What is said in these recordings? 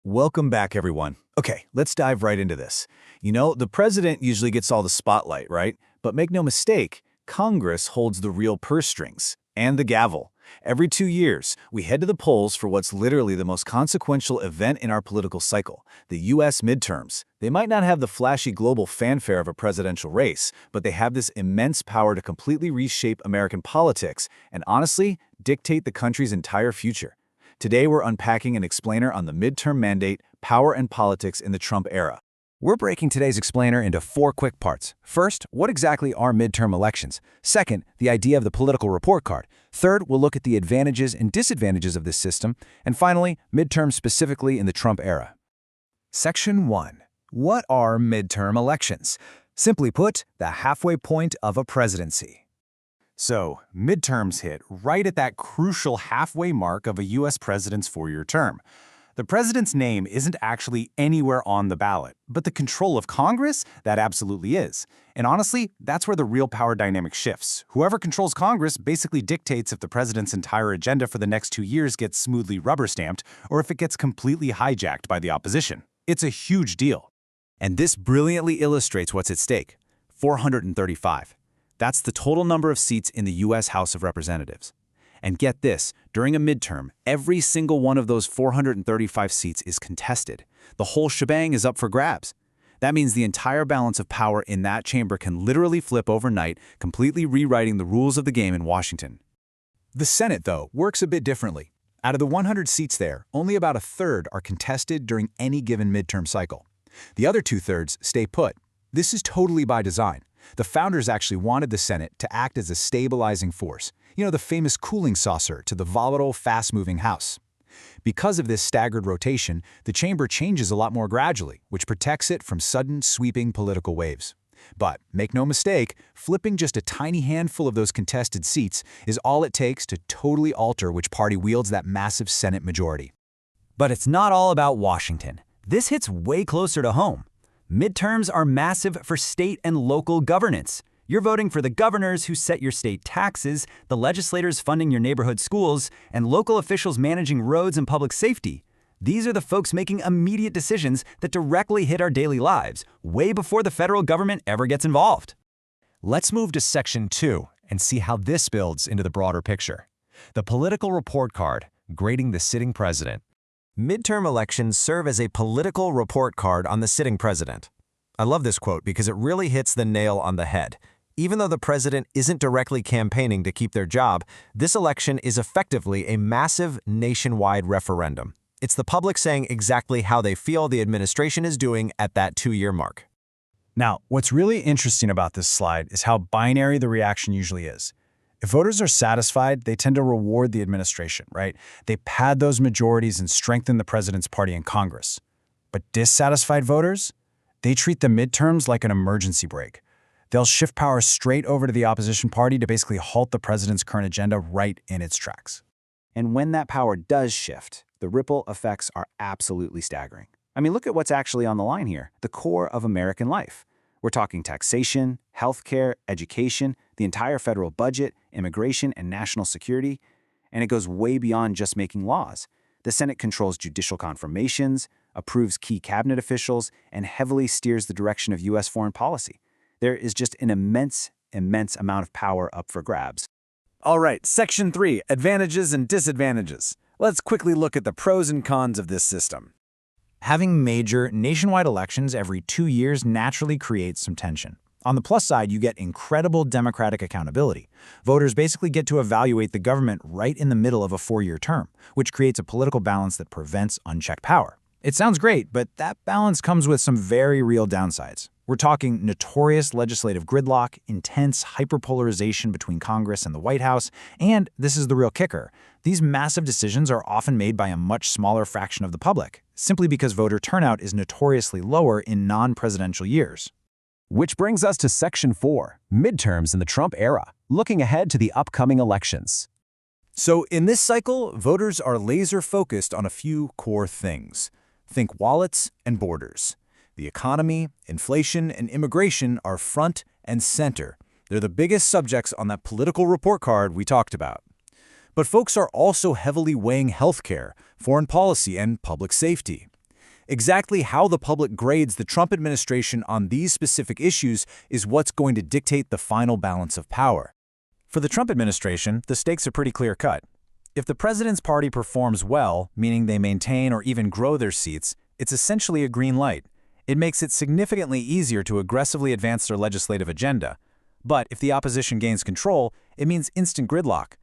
Welcome back, everyone. Okay, let's dive right into this. The president usually gets all the spotlight, right? But make no mistake, Congress holds the real purse strings and the gavel. Every 2 years, we head to the polls for what's literally the most consequential event in our political cycle, the U.S. midterms. They might not have the flashy global fanfare of a presidential race, but they have this immense power to completely reshape American politics and honestly, dictate the country's entire future. Today, we're unpacking an explainer on the midterm mandate, power and politics in the Trump era. We're breaking today's explainer into 4 quick parts. First, what exactly are midterm elections? Second, the idea of the political report card. Third, we'll look at the advantages and disadvantages of this system. And finally, midterms specifically in the Trump era. Section 1. What are midterm elections? Simply put, the halfway point of a presidency. So, midterms hit right at that crucial halfway mark of a U.S. president's 4-year term. The president's name isn't actually anywhere on the ballot, but the control of Congress, that absolutely is. And honestly, that's where the real power dynamic shifts. Whoever controls Congress basically dictates if the president's entire agenda for the next 2 years gets smoothly rubber-stamped or if it gets completely hijacked by the opposition. It's a huge deal. And this brilliantly illustrates what's at stake. 435. That's the total number of seats in the U.S. House of Representatives. And get this, during a midterm, every single one of those 435 seats is contested. The whole shebang is up for grabs. That means the entire balance of power in that chamber can literally flip overnight, completely rewriting the rules of the game in Washington. The Senate, though, works a bit differently. Out of the 100 seats there, only about a third are contested during any given midterm cycle. The other 2/3 stay put. This is totally by design. The founders actually wanted the Senate to act as a stabilizing force, the famous cooling saucer to the volatile, fast-moving House. Because of this staggered rotation, the chamber changes a lot more gradually, which protects it from sudden, sweeping political waves. But make no mistake, flipping just a tiny handful of those contested seats is all it takes to totally alter which party wields that massive Senate majority. But it's not all about Washington. This hits way closer to home. Midterms are massive for state and local governance. You're voting for the governors who set your state taxes, the legislators funding your neighborhood schools, and local officials managing roads and public safety. These are the folks making immediate decisions that directly hit our daily lives, way before the federal government ever gets involved. Let's move to Section 2 and see how this builds into the broader picture. The political report card, grading the sitting president. Midterm elections serve as a political report card on the sitting president. I love this quote because it really hits the nail on the head. Even though the president isn't directly campaigning to keep their job, this election is effectively a massive nationwide referendum. It's the public saying exactly how they feel the administration is doing at that 2-year mark. Now, what's really interesting about this slide is how binary the reaction usually is. If voters are satisfied, they tend to reward the administration, right? They pad those majorities and strengthen the president's party in Congress. But dissatisfied voters? They treat the midterms like an emergency brake. They'll shift power straight over to the opposition party to basically halt the president's current agenda right in its tracks. And when that power does shift, the ripple effects are absolutely staggering. I mean, look at what's actually on the line here, the core of American life. We're talking taxation, healthcare, education, the entire federal budget, immigration, and national security. And it goes way beyond just making laws. The Senate controls judicial confirmations, approves key cabinet officials, and heavily steers the direction of U.S. foreign policy. There is just an immense amount of power up for grabs. All right, Section 3, advantages and disadvantages. Let's quickly look at the pros and cons of this system. Having major nationwide elections every 2 years naturally creates some tension. On the plus side, you get incredible democratic accountability. Voters basically get to evaluate the government right in the middle of a 4-year term, which creates a political balance that prevents unchecked power. It sounds great, but that balance comes with some very real downsides. We're talking notorious legislative gridlock, intense hyperpolarization between Congress and the White House, and this is the real kicker. These massive decisions are often made by a much smaller fraction of the public, simply because voter turnout is notoriously lower in non-presidential years. Which brings us to Section 4, midterms in the Trump era, looking ahead to the upcoming elections. So in this cycle, voters are laser-focused on a few core things. Think wallets and borders. The economy, inflation, and immigration are front and center. They're the biggest subjects on that political report card we talked about. But folks are also heavily weighing healthcare, foreign policy, and public safety. Exactly how the public grades the Trump administration on these specific issues is what's going to dictate the final balance of power. For the Trump administration, the stakes are pretty clear-cut. If the president's party performs well, meaning they maintain or even grow their seats, it's essentially a green light. It makes it significantly easier to aggressively advance their legislative agenda. But if the opposition gains control, it means instant gridlock.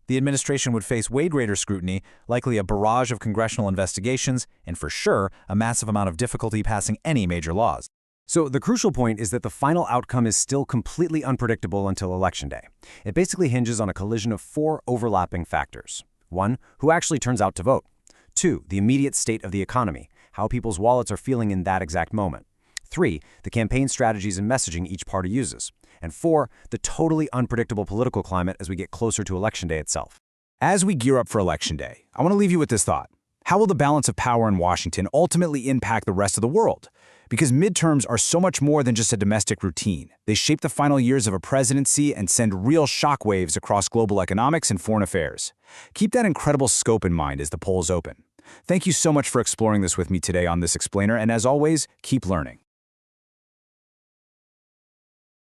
The administration would face way greater scrutiny, likely a barrage of congressional investigations, and for sure, a massive amount of difficulty passing any major laws. So the crucial point is that the final outcome is still completely unpredictable until Election Day. It basically hinges on a collision of 4 overlapping factors. 1, who actually turns out to vote. 2, the immediate state of the economy, how people's wallets are feeling in that exact moment. 3, the campaign strategies and messaging each party uses. And 4, the totally unpredictable political climate as we get closer to Election Day itself. As we gear up for Election Day, I want to leave you with this thought. How will the balance of power in Washington ultimately impact the rest of the world? Because midterms are so much more than just a domestic routine. They shape the final years of a presidency and send real shockwaves across global economics and foreign affairs. Keep that incredible scope in mind as the polls open. Thank you so much for exploring this with me today on This Explainer, and as always, keep learning.